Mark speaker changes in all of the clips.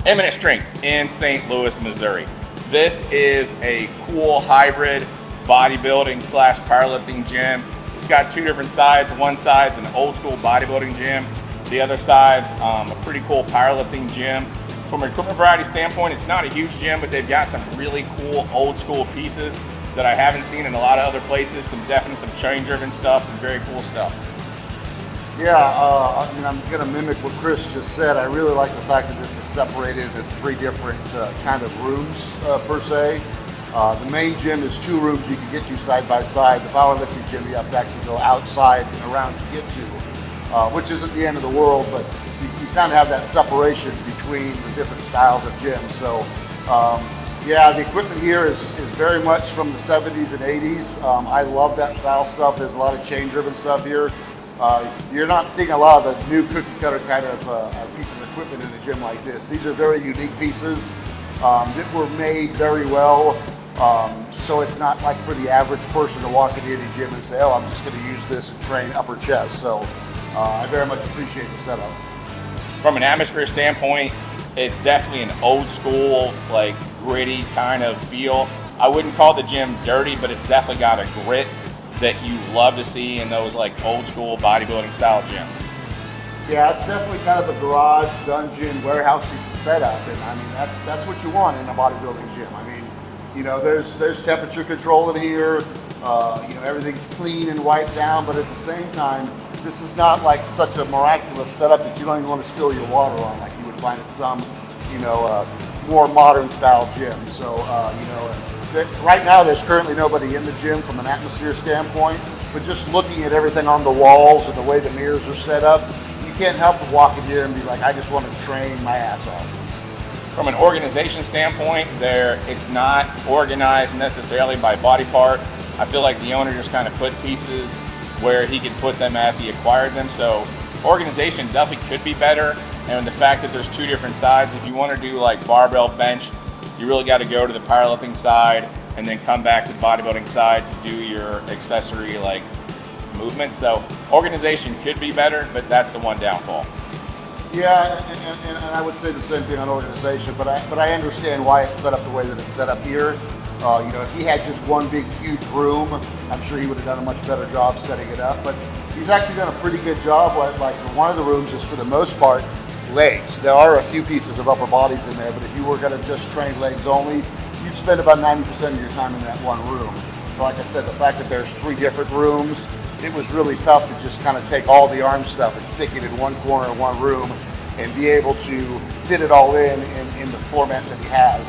Speaker 1: Eminent Strength in St. Louis, Missouri. This is a cool hybrid bodybuilding slash powerlifting gym. It's got two different sides. One side's an old school bodybuilding gym. The other side's a pretty cool powerlifting gym. From an equipment variety standpoint, it's not a huge gym, but they've got some really cool old school pieces that I haven't seen in a lot of other places. Some chain driven stuff, some very cool stuff.
Speaker 2: Yeah, I mean, I'm going to mimic what Chris just said. I really like the fact that this is separated into three different kind of rooms, per se. The main gym is two rooms you can get to side by side. The powerlifting gym, you have to actually go outside and around to get to, which isn't the end of the world, but you kind of have that separation between the different styles of gyms. So, yeah, the equipment here is very much from the 70s and 80s. I love that style stuff. There's a lot of chain-driven stuff here. You're not seeing a lot of the new cookie cutter kind of pieces of equipment in a gym like this. These are very unique pieces that were made very well. So it's not like for the average person to walk into any gym and say, oh, I'm just going to use this and train upper chest. So I very much appreciate the setup.
Speaker 1: From an atmosphere standpoint, it's definitely an old school, like gritty kind of feel. I wouldn't call the gym dirty, but it's definitely got a grit that you love to see in those like old school bodybuilding style gyms.
Speaker 2: Yeah, it's definitely kind of a garage, dungeon, warehousey setup, and I mean that's what you want in a bodybuilding gym. I mean, you know, there's temperature control in here. You know, everything's clean and wiped down, but at the same time, this is not like such a miraculous setup that you don't even want to spill your water on like you would find at some, you know, more modern style gym. So, you know. Right now, there's currently nobody in the gym from an atmosphere standpoint, but just looking at everything on the walls and the way the mirrors are set up, you can't help but walk in here and be like, I just want to train my ass off.
Speaker 1: From an organization standpoint, it's not organized necessarily by body part. I feel like the owner just kind of put pieces where he could put them as he acquired them. So organization definitely could be better. And the fact that there's two different sides, if you want to do like barbell bench, you really got to go to the powerlifting side and then come back to the bodybuilding side to do your accessory like movements. So organization could be better, but that's the one downfall.
Speaker 2: Yeah, and I would say the same thing on organization, but I understand why it's set up the way that it's set up here. You know, if he had just one big huge room, I'm sure he would have done a much better job setting it up. But he's actually done a pretty good job. Like one of the rooms is for the most part legs. There are a few pieces of upper bodies in there, but if you were going to just train legs only, you'd spend about 90% of your time in that one room. But like I said, the fact that there's three different rooms, it was really tough to just kind of take all the arm stuff and stick it in one corner of one room and be able to fit it all in the format that he has.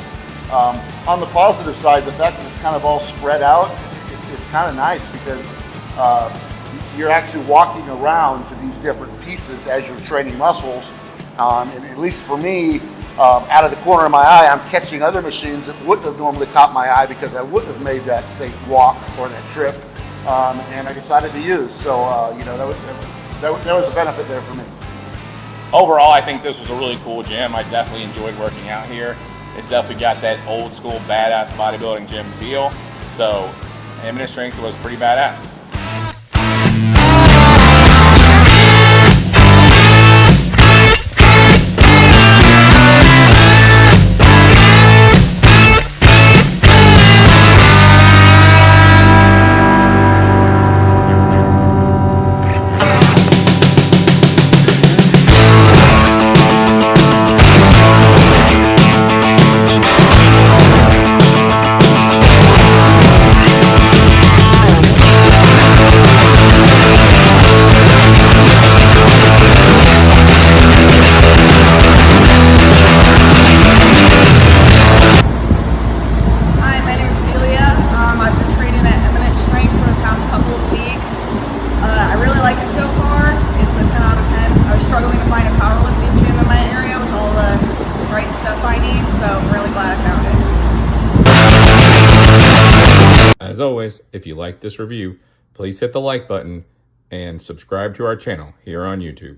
Speaker 2: On the positive side, the fact that it's kind of all spread out is kind of nice because you're actually walking around to these different pieces as you're training muscles. And at least for me, out of the corner of my eye, I'm catching other machines that wouldn't have normally caught my eye because I wouldn't have made that, say, walk or that trip, and I decided to use. So, you know, there was a benefit there for me.
Speaker 1: Overall, I think this was a really cool gym. I definitely enjoyed working out here. It's definitely got that old school badass bodybuilding gym feel. So, Eminent Strength was pretty badass.
Speaker 3: As always, if you like this review, please hit the like button and subscribe to our channel here on YouTube.